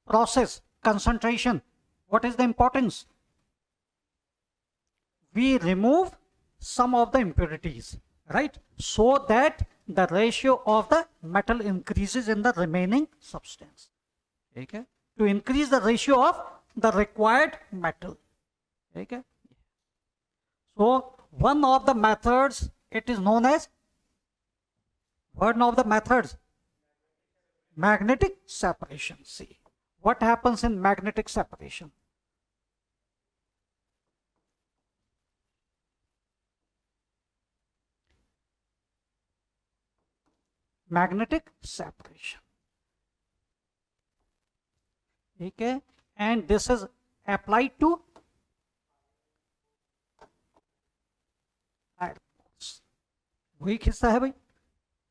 process, concentration, what is the importance? We remove some of the impurities, right? So that the ratio of the metal increases in the remaining substance. Okay? To increase the ratio of the required metal. Okay? So one of the methods, it is known as, one of the methods, magnetic separation. See, what happens in magnetic separation? Magnetic separation. Okay, and this is applied to iron. वही हिस्सा है भाई,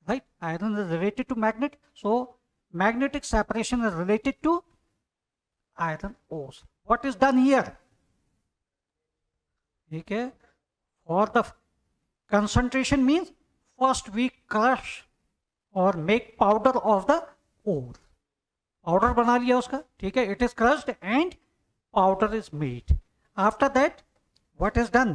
right? Iron is related to magnet, so magnetic separation is related to iron ores. What is done here? Okay, for the concentration means first we crush or make powder of the ore. Powder बना लिया उसका, ठीक है, it is crushed and powder is made. After that what is done?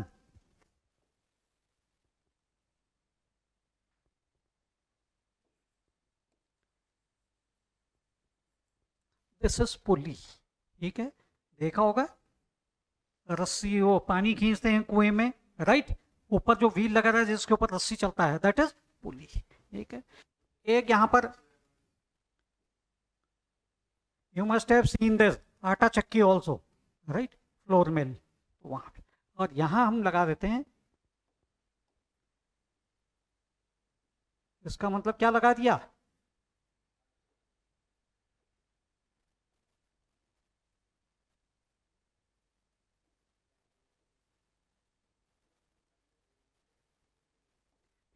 This is pulley. ठीक है, देखा होगा रस्सी, वो पानी खींचते हैं कुएं में, राइट? ऊपर जो व्हील लगा रहा है जिसके ऊपर रस्सी चलता है, दैट इज पुली. ठीक है, एक यहां पर you must have seen this आटा चक्की also, right? फ्लोर मिल वहां पे, और यहां हम लगा देते हैं, इसका मतलब क्या लगा दिया?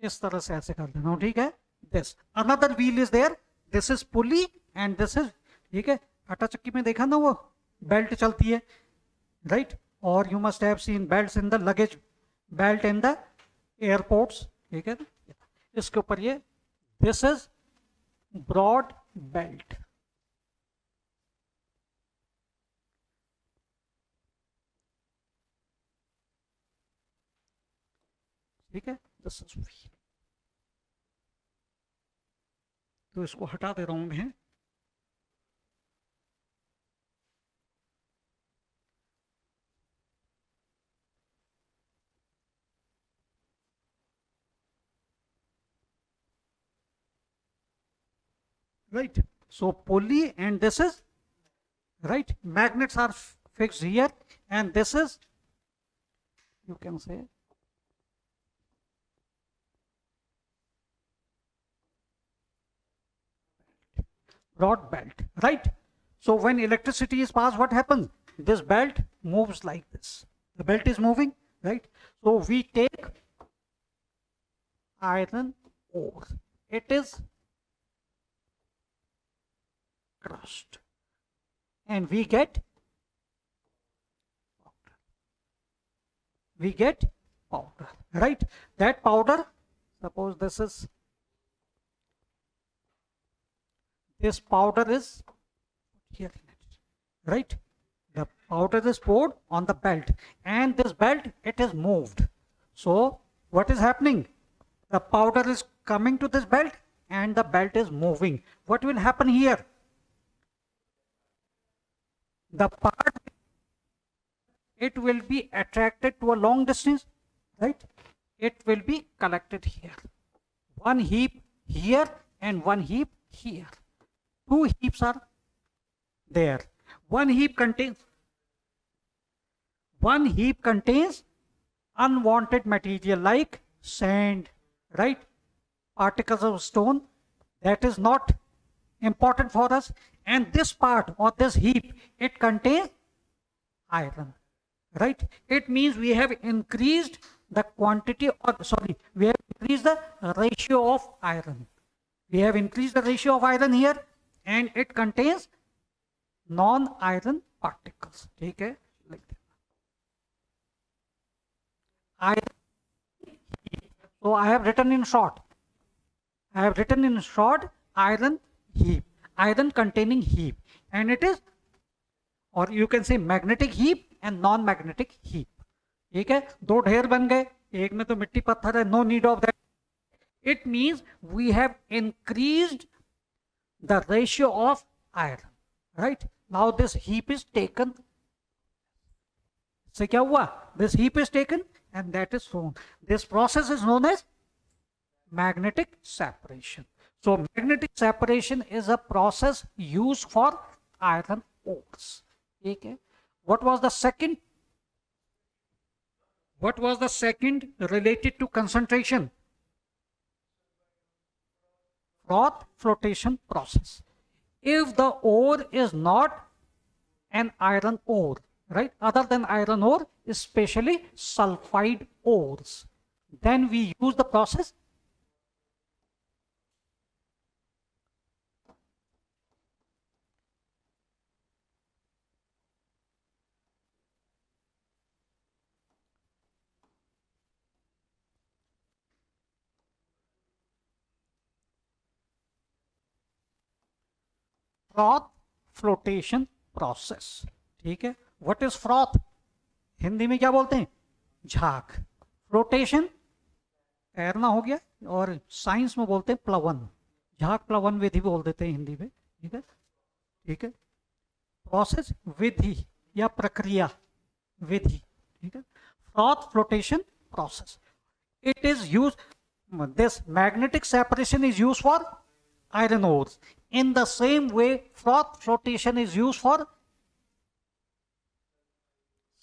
इस तरह से ऐसे कर देना, ठीक है. This another wheel is there, this is pulley and this is, ठीक है, आटा चक्की में देखा ना वो बेल्ट चलती है, राइट? और you must have seen belts in the luggage belt in the airports, ठीक है. इसके ऊपर ये, दिस इज ब्रॉड बेल्ट. ठीक है, दिस इज व्हील. तो इसको हटा दे रहा हूं मैं. Right, so pulley and this is, right, magnets are fixed here, and this is, you can say, broad belt, right? So when electricity is passed, what happens? This belt moves like this, the belt is moving, right? So we take iron ore, it is crushed, and we get powder, right? That powder, suppose this powder is here, right? The powder is poured on the belt, and this belt, it is moved. So what is happening? The powder is coming to this belt and the belt is moving. What will happen here? The part, it will be attracted to a long distance, right? It will be collected here. One heap here and one heap here. Two heaps are there. One heap contains unwanted material like sand, right? Particles of stone, that is not important for us. And this part or this heap, it contains iron, right? It means we have increased the quantity, or sorry, we have increased the ratio of iron. We have increased the ratio of iron here, and it contains non-iron particles. ठीक है, like that. Iron heap. So I have written in short. iron heap, iron containing heap, and it is or you can say magnetic heap and non-magnetic heap. ठीक है, दो ढेर बन गए, एक में तो मिट्टी पत्थर है, no need of that. It means we have increased the ratio of iron, right? Now this heap is taken. So क्या हुआ? This heap is taken and that is thrown. This process is known as magnetic separation. So magnetic separation is a process used for iron ores. Okay. What was the second? What was the second related to concentration? Froth flotation process. If the ore is not an iron ore, right, other than iron ore, especially sulfide ores, then we use the process froth flotation process. ठीक है, what is froth? Hindi में क्या बोलते हैं? झाग. Flotation तैरना हो गया, और साइंस में बोलते हैं प्लवन. झाग प्लवन विधि बोल देते हैं हिंदी में. ठीक है, ठीक है. प्रोसेस विधि या प्रक्रिया, विधि. ठीक है, froth flotation process. It is use, this magnetic separation is use for iron ores. In the same way, froth flotation is used for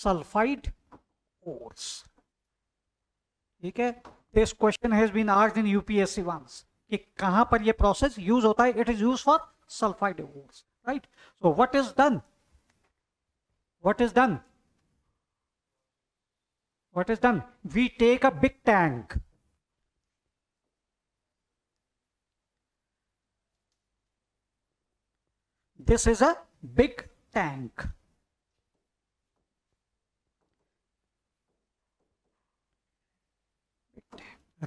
sulfide ores. ठीक है, this question has been asked in UPSC once कि कहां पर ये process use होता है? It is used for sulfide ores, right? So what is done? What is done? What is done? We take a big tank. This is a big tank.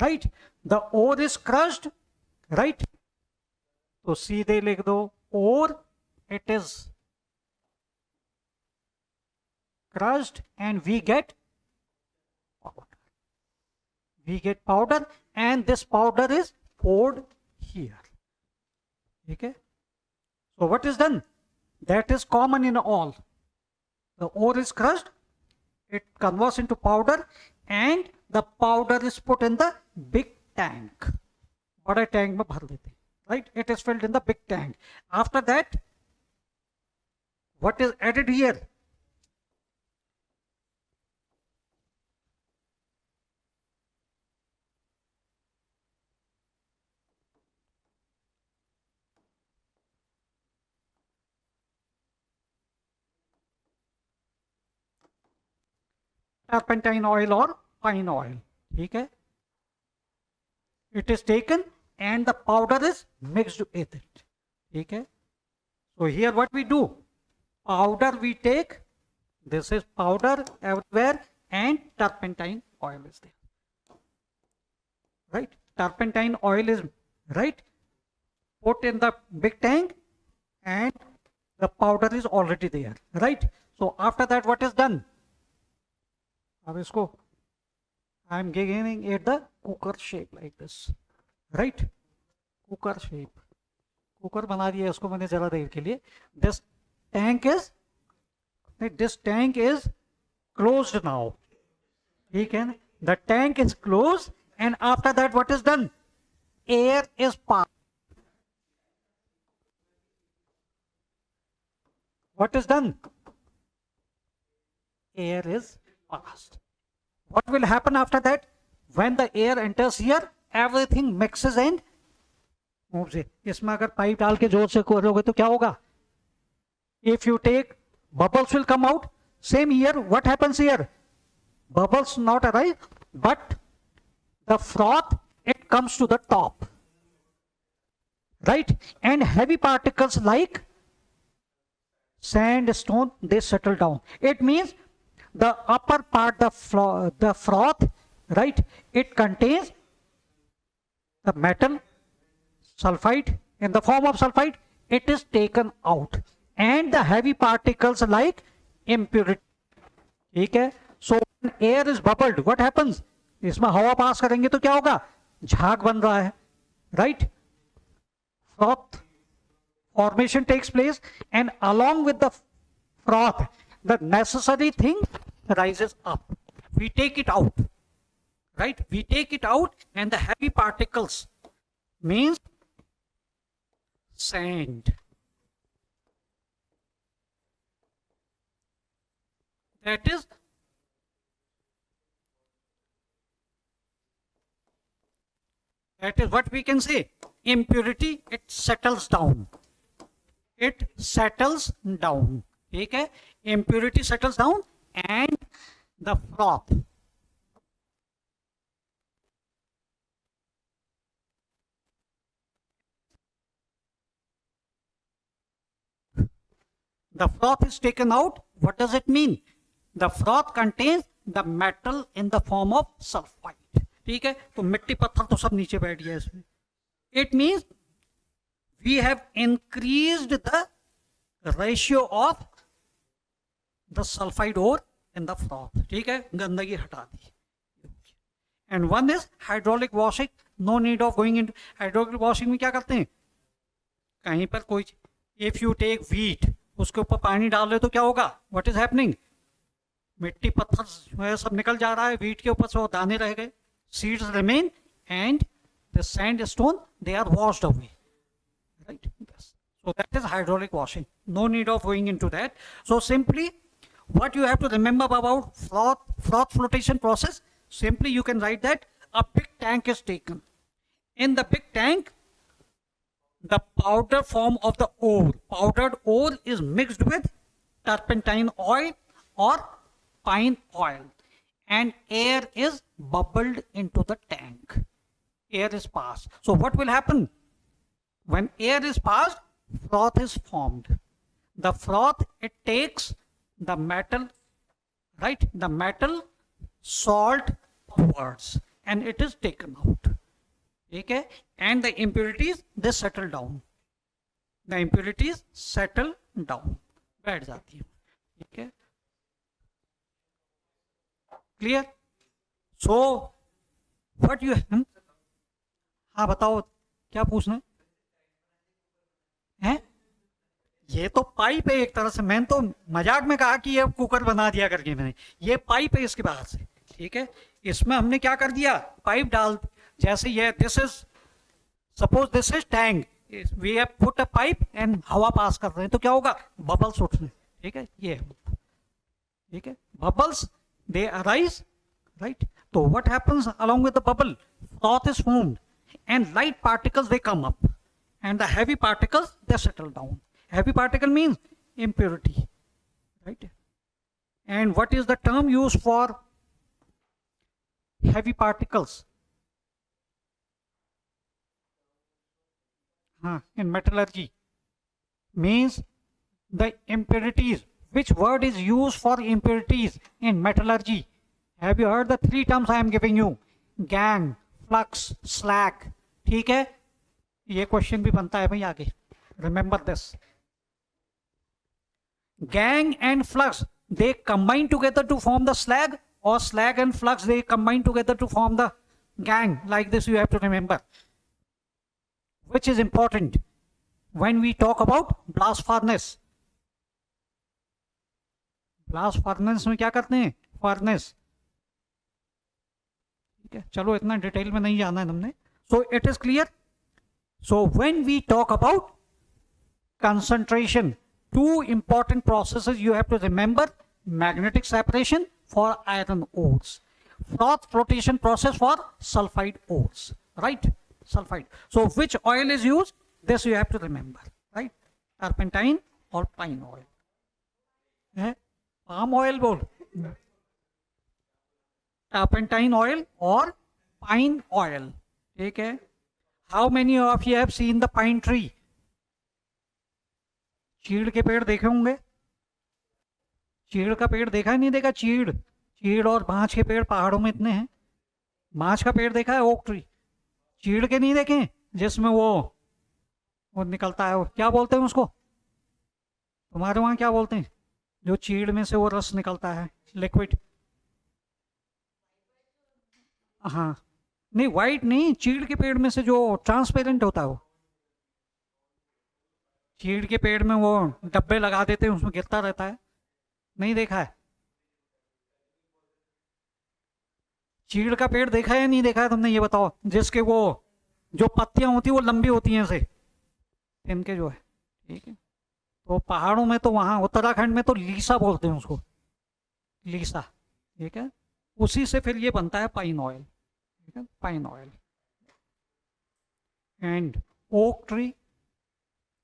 Right? The ore is crushed, right? तो सीधे लिख दो, ore, it is crushed and we get powder. We get powder and this powder is poured here. Okay? So what is done? That is common in all. The ore is crushed, it converts into powder, and the powder is put in the big tank. बड़े tank में भर देते हैं, right? It is filled in the big tank. After that, what is added here? Turpentine oil or pine oil. ठीक है, it is taken and the powder is mixed with it. ठीक है, so here what we do, powder we take, this is powder everywhere, and turpentine oil is there, right? Turpentine oil is, right, put in the big tank and the powder is already there, right? So after that what is done? अब इसको I am giving it the cooker shape like this, right? Cooker shape, cooker बना दिया इसको मैंने जरा देर के लिए. This tank is closed now. ठीक है, the tank is closed and after that what is done? Air is passed. What is done? Air is passed. What will happen after that? When the air enters here, everything mixes and moves it. इसमें अगर pipe डाल के जोर से करोगे तो क्या होगा? If you take, bubbles will come out. Same here, what happens here? Bubbles not arise, but the froth, it comes to the top, right? And heavy particles like sand, stone, they settle down. It means the upper part, the froth, right, it contains the metal sulfide in the form of sulfide. It is taken out and the heavy particles like impurity. ठीक है. So when air is bubbled, what happens? इसमें हवा पास करेंगे तो क्या होगा? झाग बन रहा है, right? Froth formation takes place, and along with the froth, the necessary thing rises up. We take it out, right? We take it out, and the heavy particles means sand. That is what we can say. Impurity, it settles down. It settles down. ठीक है. Impurity settles down, and the froth. The froth is taken out. What does it mean? The froth contains the metal in the form of sulfide. ठीक है. तो मिट्टी पत्थर तो सब नीचे बैठ गया इसमें. It means we have increased the ratio of the sulfide ore in the froth. ठीक है. गंदगी हटा दी. And one is hydraulic washing. No need of going into hydraulic washing. में क्या करते हैं? कहीं पर कोई, if you take wheat, उसके ऊपर पानी डाल रहे तो क्या होगा? What is happening? मिट्टी पत्थर जो है सब निकल जा रहा है, wheat के ऊपर से वो दाने रह गए. Seeds remain, and the sandstone, they are washed away, right? Yes. So that is hydraulic washing. No need of going into that. So simply what you have to remember about froth flotation process, simply you can write that a big tank is taken. In the big tank, the powder form of the ore, powdered ore, is mixed with turpentine oil or pine oil, and air is bubbled into the tank. Air is passed. So what will happen? When air is passed, froth is formed. The froth, it takes the metal, right? The metal salt upwards, and it is taken out. Okay? And the impurities, they settle down. The impurities settle down. बैठ जाती है. ठीक है. Clear? So what you have, हाँ बताओ क्या पूछना है? ये तो पाइप है एक तरह से. मैंने तो मजाक में कहा कि ये कुकर बना दिया करके मैंने. ये पाइप है इसके बाहर से. ठीक है. इसमें हमने क्या कर दिया? पाइप डाल, जैसे ये this is, suppose this is tank, we have put a pipe and हवा पास कर रहे हैं तो क्या होगा? बबल्स उठ रहे हैं. ठीक है. ये ठीक है. Bubbles, they arise, right? So what happens along with the bubble? Froth is formed, and light particles, they come up, and the heavy particles, they settle down. Heavy particle means impurity, right? And what is the term used for heavy particles? In metallurgy, means the impurities. Which word is used for impurities in metallurgy? Have you heard the three terms I am giving you? Gang, flux, slag. ठीक है. ये question भी बनता है भाई आगे. Remember this. Gang and flux, they combine together to form the slag, or slag and flux, they combine together to form the gang. Like this you have to remember. Which is important when we talk about blast furnace. Blast furnace में क्या करते हैं? Furnace. ठीक है. चलो इतना detail में नहीं जाना है हमने. So it is clear. So when we talk about concentration, two important processes you have to remember: magnetic separation for iron ores, froth flotation process for sulfide ores, right? Sulfide. So which oil is used? This you have to remember, right? Turpentine or pine oil. Palm oil बोल, turpentine oil or pine oil. ठीक है. How many of you have seen the pine tree? चीड़ के पेड़ देखे होंगे. चीड़ का पेड़ देखा है? नहीं देखा? चीड़ और बांस के पेड़ पहाड़ों में इतने हैं. बांस का पेड़ देखा है? Oak tree. चीड़ के नहीं देखे जिसमें वो निकलता है, वो क्या बोलते हैं उसको? तुम्हारे वहां क्या बोलते हैं जो चीड़ में से वो रस निकलता है, लिक्विड? हाँ, नहीं वाइट नहीं, चीड़ के पेड़ में से जो ट्रांसपेरेंट होता है वो। चीड़ के पेड़ में वो डब्बे लगा देते हैं, उसमें गिरता रहता है, नहीं देखा है? चीड़ का पेड़ देखा है या नहीं देखा है तुमने, ये बताओ, जिसके वो जो पत्तियां होती है वो लंबी होती हैं ऐसे, इनके जो है, ठीक है। तो पहाड़ों में तो वहां उत्तराखंड में तो लीसा बोलते हैं उसको, लीसा, ठीक है। उसी से फिर ये बनता है पाइन ऑयल, ठीक है, pine oil. And oak tree,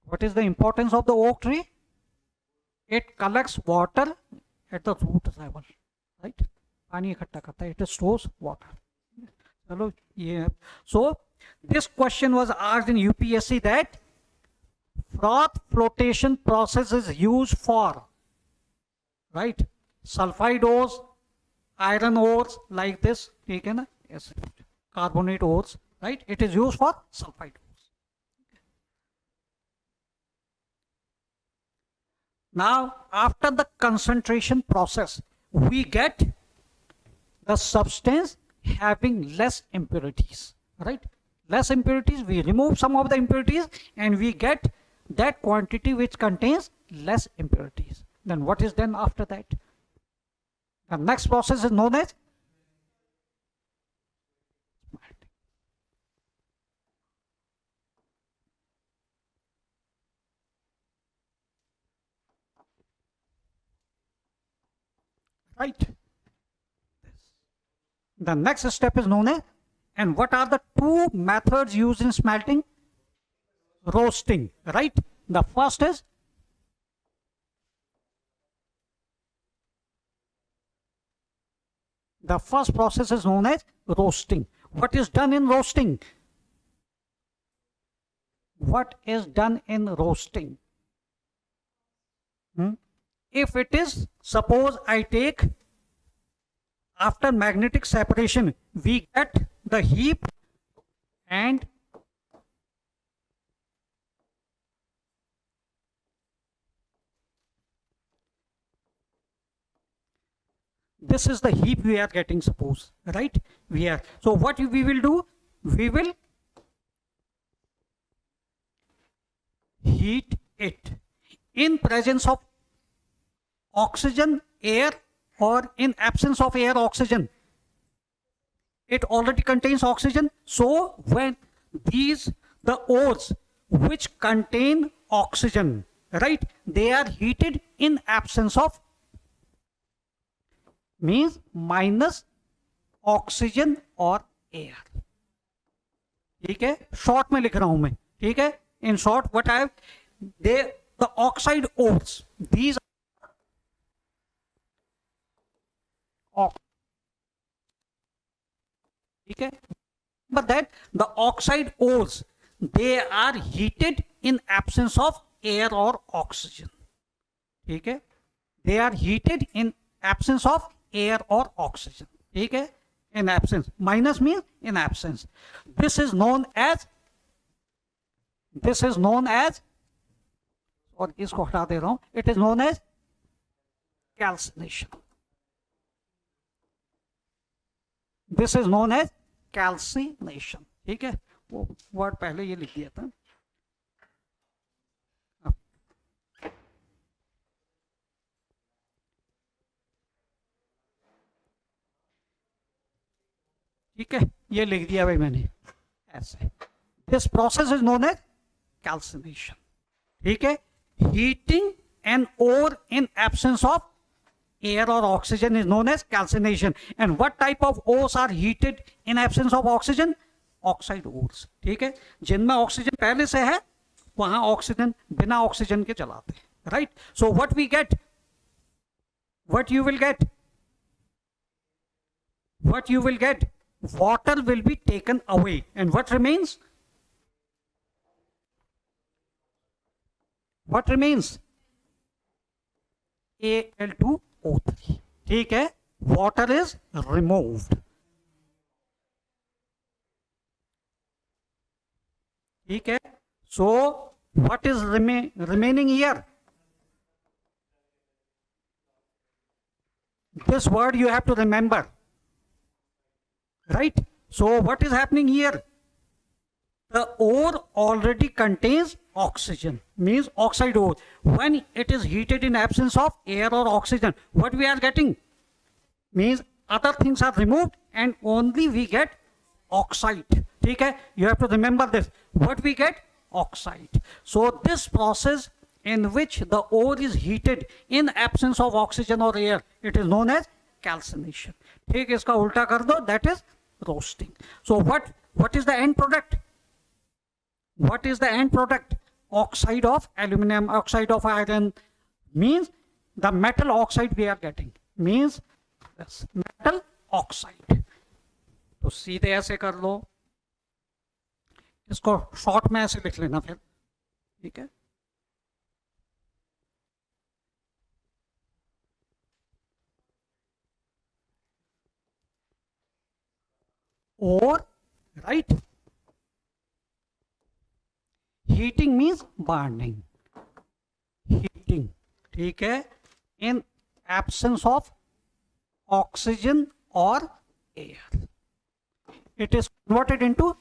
what is the importance of the oak tree? It collects water at the root level, right? पानी इकट्ठा करता है, it stores water. चलो ये, so this question was asked in UPSC that froth flotation process is used for, right, sulfide ores, iron ores like this, ठीक है ना, yes, carbonate ores, right, it is used for sulfide ores. Now, after the concentration process, we get the substance having less impurities, right? Less impurities, we remove some of the impurities and we get that quantity which contains less impurities. Then what is done after that? The next process is known as smelting. Right? The next step is known as, and what are the two methods used in smelting? Roasting, right? The first is the first process is known as roasting. What is done in roasting? What is done in roasting? If it is, suppose I take, after magnetic separation, we get the heap and this is the heap we are getting, suppose, right? We are, so what we will do, we will heat it in presence of oxygen, air, or in absence of air, oxygen. It already contains oxygen, so when these, the ores which contain oxygen, right, they are heated in absence of, means minus oxygen और air, ठीक है, short में लिख रहा हूं मैं, ठीक है, in short what I have, they the oxide ores, these ठीक है, but that the oxide ores, they are heated in absence of air or oxygen, ठीक है, they are heated in absence of air or oxygen, ठीक है, in absence, minus means in absence. This is known as, और इसको हटा दे रहा हूं, it is known as calcination. This is known as calcination, ठीक है, वो वर्ड पहले ये लिख दिया था। ठीक है, ये लिख दिया भाई मैंने ऐसे। This process is known as calcination, ठीक है, heating an ore in absence of air or oxygen is known as calcination. And what type of ores are heated in absence of oxygen? Oxide ores, ठीक है, जिनमें oxygen पहले से है वहां oxygen बिना ऑक्सीजन के चलाते हैं, right? So what we get, what you will get, water will be taken away and what remains, Al2O3, ठीक है, water is removed, ठीक है, so what is remaining here? This word you have to remember, right? So what is happening here? The ore already contains oxygen, means oxide ore. When it is heated in absence of air or oxygen, what we are getting? Means other things are removed and only we get oxide. Okay? You have to remember this. What we get? Oxide. So this process in which the ore is heated in absence of oxygen or air, it is known as calcination. ठीक, इसका उल्टा कर दो, that is roasting. So what is the end product? What is the end product? Oxide of aluminum, oxide of iron, means the metal oxide we are getting, means this metal oxide. तो सीधे ऐसे कर लो, इसको short में ऐसे लिख लेना फिर, ठीक है? Or, right? Heating means burning. Heating, ठीक है? In absence of oxygen or air, it is converted into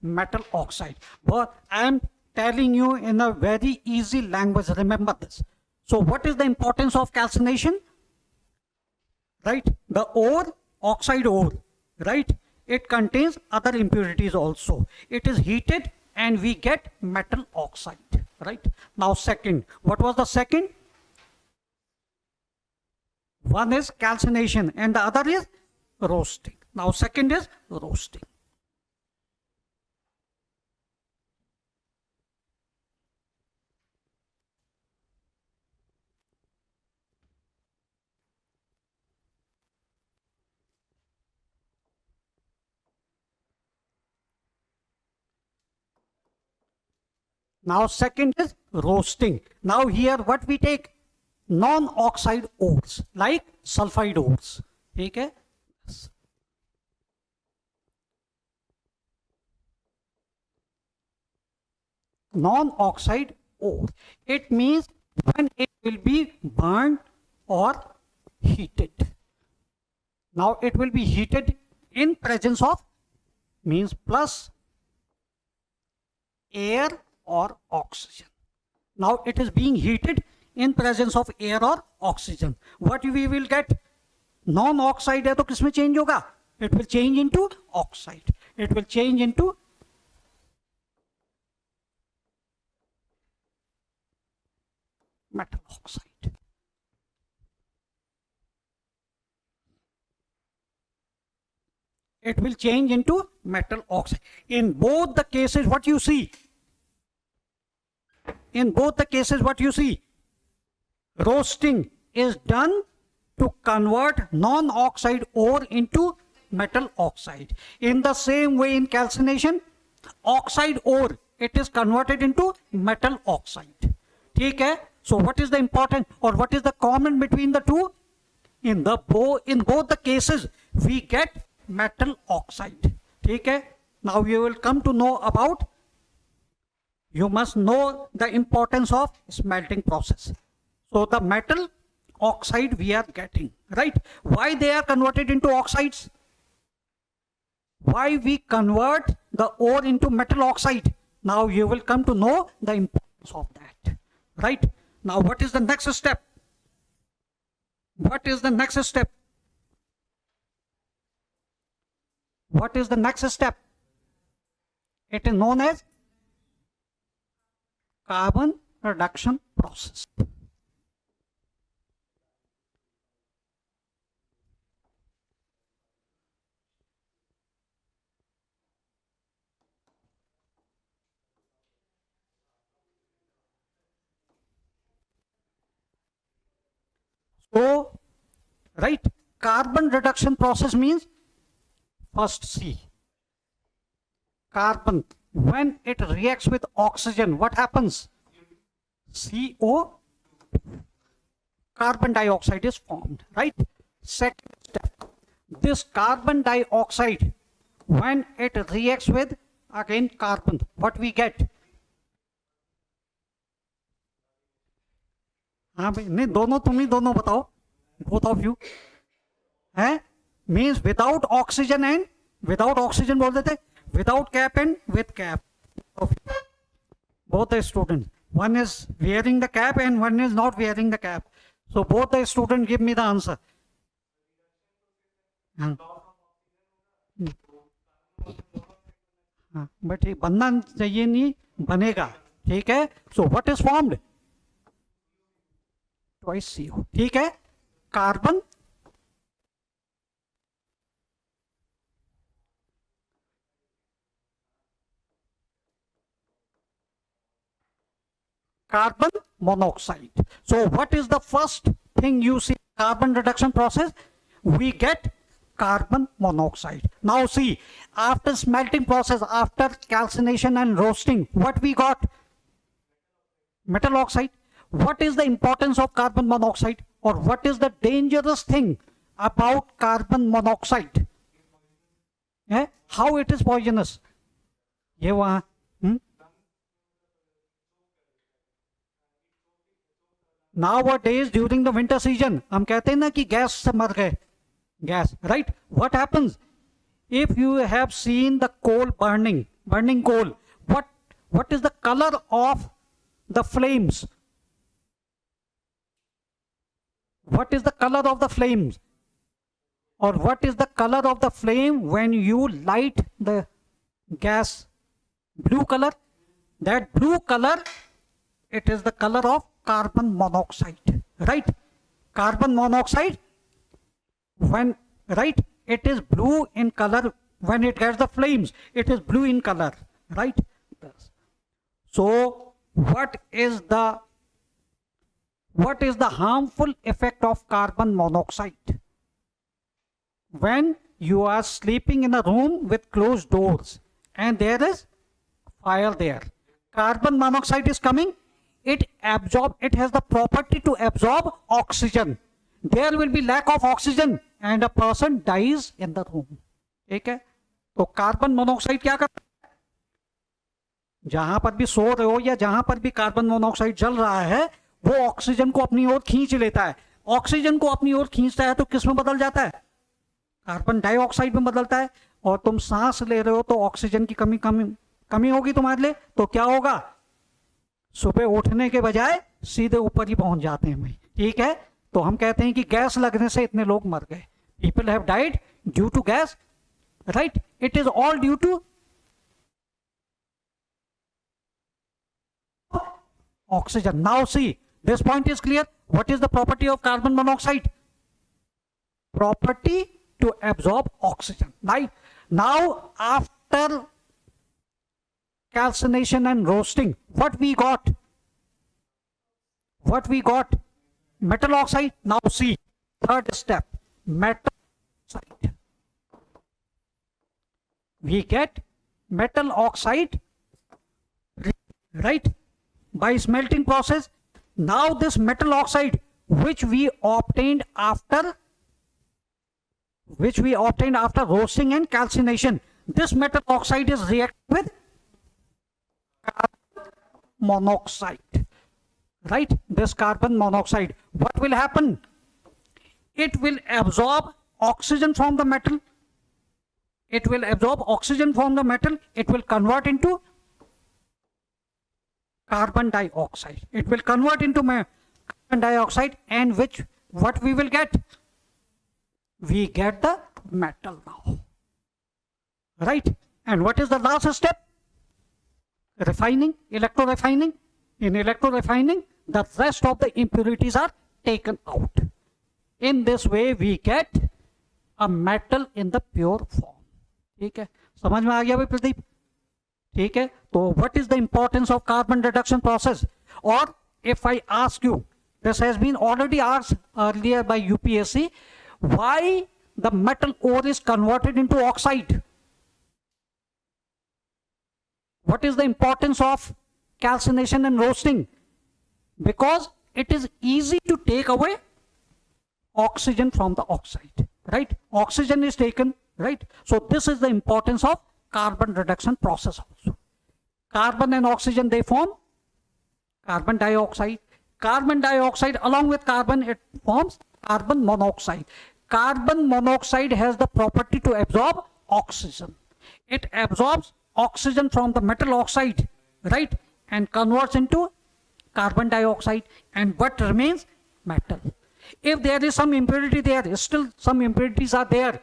metal oxide. But I am telling you in a very easy language, remember this. So what is the importance of calcination? Right, the ore, oxide ore, right, it contains other impurities also. It is heated and we get metal oxide, right? Now second, what was the second? One is calcination and the other is roasting. Now second is roasting. Now second is roasting. Now here what we take? Non-oxide ores like sulfide ores. ठीक है? Non-oxide ore. It means when it will be burned or heated. Now it will be heated in presence of, means plus air or oxygen. Now it is being heated in presence of air or oxygen. What we will get? Non-oxide है तो किसमें change होगा? It will change into oxide. It will change into metal oxide. It will change into metal oxide. In both the cases, what you see? In both the cases, what you see? Roasting is done to convert non-oxide ore into metal oxide. In the same way in calcination, oxide ore, it is converted into metal oxide. ठीक है? So what is the important or what is the common between the two? In both the cases, we get metal oxide. ठीक है? Now you will come to know about, you must know the importance of smelting process. So the metal oxide we are getting, right? Why they are converted into oxides? Why we convert the ore into metal oxide? Now you will come to know the importance of that, right? Now what is the next step? What is the next step? What is the next step? It is known as carbon reduction process. So, right, carbon reduction process means, first see, carbon, when it reacts with oxygen, what happens? CO, carbon dioxide is formed, right? Second step, this carbon dioxide, when it reacts with again carbon, what we get? हाँ भाई, नहीं दोनों, तुम ही दोनों बताओ, both of you है। Means without oxygen and without oxygen बोल देते, without cap and with cap, both the students, one is wearing the cap and one is not wearing the cap, so both the students give me the answer. हाँ हाँ, but ठीक बनना चाहिए, नहीं बनेगा, ठीक है। So what is formed, twice CO, ठीक है। Carbon carbon monoxide. So what is the first thing you see carbon reduction process? We get carbon monoxide. Now see, after smelting process, after calcination and roasting, what we got? Metal oxide. What is the importance of carbon monoxide, or what is the dangerous thing about carbon monoxide? How it is poisonous? ये वहाँ Nowadays during the winter season हम कहते हैं ना कि gas से मर गए, gas, right? What happens if you have seen the coal burning coal? What is the color of the flames? What is the color of the flames? Or what is the color of the flame when you light the gas? Blue color. That blue color, it is the color of carbon monoxide, right? Carbon monoxide, when, right, it is blue in color. When it gets the flames, it is blue in color, right? So what is the harmful effect of carbon monoxide? When you are sleeping in a room with closed doors and there is fire there, carbon monoxide is coming, it has the property to absorb oxygen. There will be lack of oxygen and a person dies in the room. ठीक है, तो carbon monoxide क्या करता है, जहां पर भी सो रहे हो या जहां पर भी कार्बन मोनोऑक्साइड जल रहा है, वो ऑक्सीजन को अपनी ओर खींच लेता है। ऑक्सीजन को अपनी ओर खींचता है तो किस में बदल जाता है, कार्बन डाइऑक्साइड में बदलता है। और तुम सांस ले रहे हो तो ऑक्सीजन की कमी होगी तुम्हारे लिए, तो क्या होगा, सुबह उठने के बजाय सीधे ऊपर ही पहुंच जाते हैं भाई, ठीक है। तो हम कहते हैं कि गैस लगने से इतने लोग मर गए, people have died due to gas, right? It is all due to oxygen. Now see, this point is clear. What is the property of carbon monoxide? Property to absorb oxygen, right? Now after calcination and roasting, what we got, metal oxide. Now see, third step, metal oxide. We get metal oxide, right, by smelting process. Now this metal oxide which we obtained after roasting and calcination, this metal oxide is reacted with carbon monoxide, right? This carbon monoxide, what will happen, it will absorb oxygen from the metal, it will convert into carbon dioxide. It will convert into carbon dioxide, and what we will get? We get the metal now, right? And what is the last step? Refining, electrorefining. In electrorefining, the rest of the impurities are taken out. In this way, we get a metal in the pure form. ठीक है, समझ में आ गया भाई प्रदीप? ठीक है, तो what is the importance of carbon reduction process? Or if I ask you, this has been already asked earlier by UPSC, why the metal ore is converted into oxide? What is the importance of calcination and roasting? Because it is easy to take away oxygen from the oxide, right? Oxygen is taken, right? So this is the importance of carbon reduction process also. Carbon and oxygen, they form carbon dioxide. carbon dioxide along with carbon, it forms carbon monoxide. Carbon monoxide has the property to absorb oxygen. It absorbs oxygen from the metal oxide, right, and converts into carbon dioxide, and what remains? Metal. If there is some impurity there, still some impurities are there,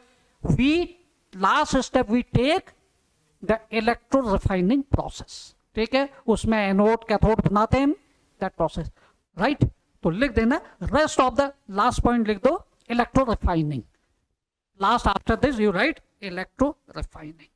we last step we take the electro refining process. ठीक है, उसमें anode cathode बनाते हैं, that process, right? तो लिख देना, rest of the last point लिख दो, electro refining. Last after this you write electro refining.